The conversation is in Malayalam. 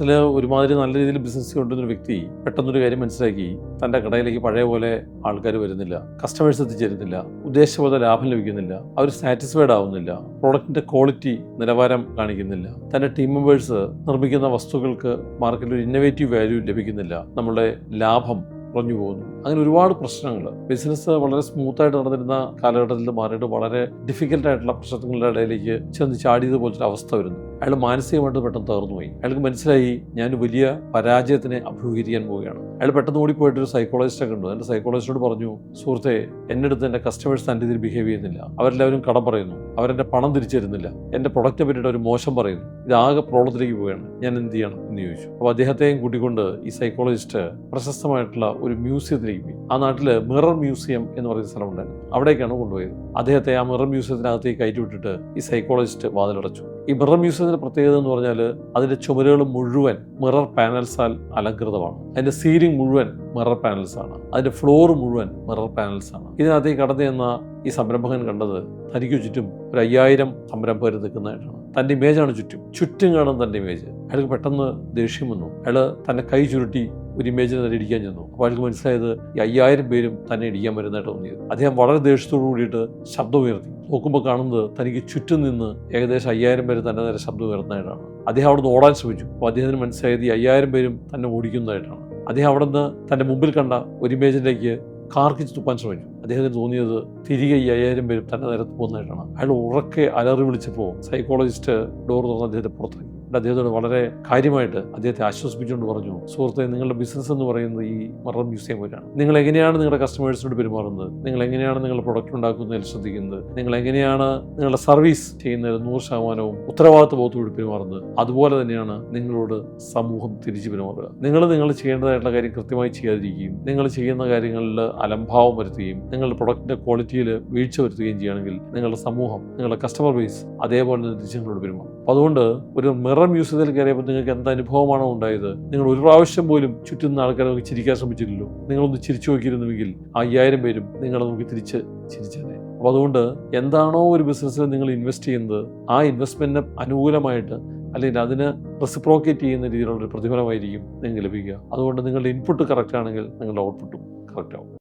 നാട്ടിൽ ഒരുമാതിരി നല്ല രീതിയിൽ ബിസിനസ് കൊണ്ടുവന്നൊരു വ്യക്തി പെട്ടെന്നൊരു കാര്യം മനസ്സിലാക്കി, തൻ്റെ കടയിലേക്ക് പഴയ പോലെ ആൾക്കാർ വരുന്നില്ല, കസ്റ്റമേഴ്സ് എത്തിച്ചേരുന്നില്ല, ഉദ്ദേശിച്ച ലാഭം ലഭിക്കുന്നില്ല, അവർ സാറ്റിസ്ഫൈഡ് ആവുന്നില്ല, പ്രോഡക്റ്റിൻ്റെ ക്വാളിറ്റി നിലവാരം കാണിക്കുന്നില്ല, തൻ്റെ ടീം മെമ്പേഴ്സ് നിർമ്മിക്കുന്ന വസ്തുക്കൾക്ക് മാർക്കറ്റിൽ ഒരു ഇന്നോവേറ്റീവ് വാല്യൂ ലഭിക്കുന്നില്ല, നമ്മുടെ ലാഭം കുറഞ്ഞു പോകുന്നു. അങ്ങനെ ഒരുപാട് പ്രശ്നങ്ങൾ. ബിസിനസ് വളരെ സ്മൂത്തായിട്ട് നടന്നിരുന്ന കാലഘട്ടത്തിൽ മാറിയിട്ട് വളരെ ഡിഫിക്കൽട്ടായിട്ടുള്ള പ്രശ്നങ്ങളുടെ ഇടയിലേക്ക് ചെന്ന് ചാടിയതുപോലത്തെ അവസ്ഥ വരുന്നു. അയാൾ മാനസികമായിട്ട് പെട്ടെന്ന് തകർന്നുപോയി. അയാൾക്ക് മനസ്സിലായി, ഞാൻ വലിയ പരാജയത്തിനെ അഭിമുഖീകരിക്കാൻ പോവുകയാണ്. അയാൾ പെട്ടെന്ന് ഓടിപ്പോയിട്ട് ഒരു സൈക്കോളജിസ്റ്റെ കണ്ടു. എൻ്റെ സൈക്കോളജിസ്റ്റോട് പറഞ്ഞു, സുഹൃത്തെ, എൻ്റെ അടുത്ത് എൻ്റെ കസ്റ്റമേഴ്സ് എൻ്റെ രീതിയിൽ ബിഹേവ് ചെയ്യുന്നില്ല, അവരെല്ലാവരും കടം പറയുന്നു, അവരെൻ്റെ പണം തിരിച്ചു തരുന്നില്ല, എൻ്റെ പ്രൊഡക്റ്റിനെ പറ്റിയിട്ട് ഒരു മോശം പറയുന്നു, ഇതാകെ പ്രോബ്ലത്തിലേക്ക് പോവുകയാണ്, ഞാൻ എന്ത് ചെയ്യണം എന്ന് ചോദിച്ചു. അപ്പോൾ അദ്ദേഹത്തെയും കൂട്ടിക്കൊണ്ട് ഈ സൈക്കോളജിസ്റ്റ് പ്രശസ്തമായിട്ടുള്ള ഒരു മ്യൂസിയത്തിലേക്ക് പോയി. ആ നാട്ടിൽ മിറർ മ്യൂസിയം എന്ന് പറയുന്ന സ്ഥലമുണ്ടായിരുന്നു. അവിടേക്കാണ് കൊണ്ടുപോയത്. അദ്ദേഹത്തെ ആ മിറർ മ്യൂസിയത്തിനകത്തേക്ക് കയറ്റി വിട്ടിട്ട് ഈ സൈക്കോളജിസ്റ്റ് വാതിലടച്ചു. ഈ മിറർ മ്യൂസിയത്തിൻ്റെ പ്രത്യേകത എന്ന് പറഞ്ഞാൽ അതിൻ്റെ ചുമരുകൾ മുഴുവൻ മിറർ പാനൽസാൽ അലങ്കൃതമാണ്. അതിൻ്റെ സീലിംഗ് മുഴുവൻ മിറർ പാനൽസ് ആണ്. അതിൻ്റെ ഫ്ലോർ മുഴുവൻ മിറർ പാനൽസ് ആണ്. ഇതിനകത്തേക്ക് കടന്നു ചെന്ന ഈ സംരംഭകൻ കണ്ടത് തനിക്ക് ചുറ്റും ഒരു 5000 സംരംഭകർ നിൽക്കുന്നതായിട്ടാണ്. തൻ്റെ ഇമേജാണ് ചുറ്റും കാണും തൻ്റെ ഇമേജ്. അയാൾക്ക് പെട്ടെന്ന് ദേഷ്യം വന്നു. അയാൾ തൻ്റെ കൈ ചുരുട്ടി ഒരു ഇമേജിനെ തന്നെ ഇടിക്കാൻ ചെന്നു. അപ്പോൾ അയാൾക്ക് മനസ്സിലായത് ഈ 5000 പേരും തന്നെ ഇടിക്കാൻ വരുന്നതായിട്ട് തോന്നിയത്. അദ്ദേഹം വളരെ ദേഷ്യത്തോടു കൂടിയിട്ട് ശബ്ദം ഉയർത്തി. നോക്കുമ്പോൾ കാണുന്നത് തനിക്ക് ചുറ്റും നിന്ന് ഏകദേശം 5000 പേര് തന്നെ നേരെ ശബ്ദം ഉയർത്തുന്നതായിട്ടാണ്. അദ്ദേഹം അവിടെ നിന്ന് ഓടാൻ ശ്രമിച്ചു. അപ്പോൾ അദ്ദേഹത്തിന് മനസ്സിലായത് ഈ 5000 പേരും തന്നെ ഓടിക്കുന്നതായിട്ടാണ്. അദ്ദേഹം അവിടെ നിന്ന് തൻ്റെ മുമ്പിൽ കണ്ട ഒരു ഇമേജിലേക്ക് കാർക്കിച്ച് തുപ്പാൻ ശ്രമിച്ചു. അദ്ദേഹത്തിന് തോന്നിയത് തിരികെ ഈ 5000 പേരും തന്നെ നേരത്ത് പോകുന്നതായിട്ടാണ്. അയാൾ ഉറക്കെ അലറി വിളിച്ചപ്പോൾ സൈക്കോളജിസ്റ്റ് ഡോർ തുറന്ന് അദ്ദേഹത്തെ പുറത്തിറങ്ങി. അദ്ദേഹത്തോട് വളരെ കാര്യമായിട്ട് അദ്ദേഹത്തെ ആശ്വസിപ്പിച്ചുകൊണ്ട് പറഞ്ഞു, സുഹൃത്തെ, നിങ്ങളുടെ ബിസിനസ് എന്ന് പറയുന്നത് ഈ മിറർ മ്യൂസിയം പോലെയാണ്. നിങ്ങൾ എങ്ങനെയാണ് നിങ്ങളുടെ കസ്റ്റമേഴ്സിനോട് പെരുമാറുന്നത്, നിങ്ങൾ എങ്ങനെയാണ് നിങ്ങളുടെ പ്രൊഡക്റ്റ് ഉണ്ടാക്കുന്നതിൽ ശ്രദ്ധിക്കുന്നത്, നിങ്ങൾ എങ്ങനെയാണ് നിങ്ങളുടെ സർവീസ് ചെയ്യുന്നതിൽ 100% ഉത്തരവാദിത്വബോധത്തോട് പെരുമാറുന്നത്, അതുപോലെ തന്നെയാണ് നിങ്ങളോട് സമൂഹം തിരിച്ചു പെരുമാറുക. നിങ്ങൾ ചെയ്യേണ്ടതായിട്ടുള്ള കാര്യം കൃത്യമായി ചെയ്യാതിരിക്കുകയും നിങ്ങൾ ചെയ്യുന്ന കാര്യങ്ങളിൽ അലംഭാവം വരുത്തുകയും നിങ്ങളുടെ പ്രൊഡക്റ്റിൻ്റെ ക്വാളിറ്റിയിൽ വീഴ്ച വരുത്തുകയും ചെയ്യുകയാണെങ്കിൽ നിങ്ങളുടെ സമൂഹം, നിങ്ങളുടെ കസ്റ്റമർ ബേസ് അതേപോലെ തന്നെ തിരിച്ച് നിങ്ങളോട് പെരുമാറും. അപ്പോൾ അതുകൊണ്ട് ഒരു മിറർ മ്യൂസിയത്തിൽ കയറിയപ്പോൾ നിങ്ങൾക്ക് എന്ത് അനുഭവമാണോ ഉണ്ടായത്? നിങ്ങൾ ഒരു പ്രാവശ്യം പോലും ചുറ്റുന്ന ആൾക്കാരെ നോക്കി ചിരിക്കാൻ ശ്രമിച്ചില്ലല്ലോ. നിങ്ങളൊന്ന് ചിരിച്ചു നോക്കിയിരുന്നുവെങ്കിൽ 5000 പേരും നിങ്ങളെ നോക്കി തിരിച്ച് ചിരിച്ചതേ. അപ്പോൾ അതുകൊണ്ട് എന്താണോ ഒരു ബിസിനസ്സിൽ നിങ്ങൾ ഇൻവെസ്റ്റ് ചെയ്യുന്നത്, ആ ഇൻവെസ്റ്റ്മെൻറ്റിന് അനുകൂലമായിട്ട് അല്ലെങ്കിൽ അതിന് റെസിപ്രോക്കേറ്റ് ചെയ്യുന്ന രീതിയിലുള്ള ഒരു പ്രതിഫലമായിരിക്കും നിങ്ങൾക്ക് ലഭിക്കുക. അതുകൊണ്ട് നിങ്ങളുടെ ഇൻപുട്ട് കറക്റ്റ് ആണെങ്കിൽ നിങ്ങളുടെ ഔട്ട്പുട്ടും കറക്റ്റ് ആവും.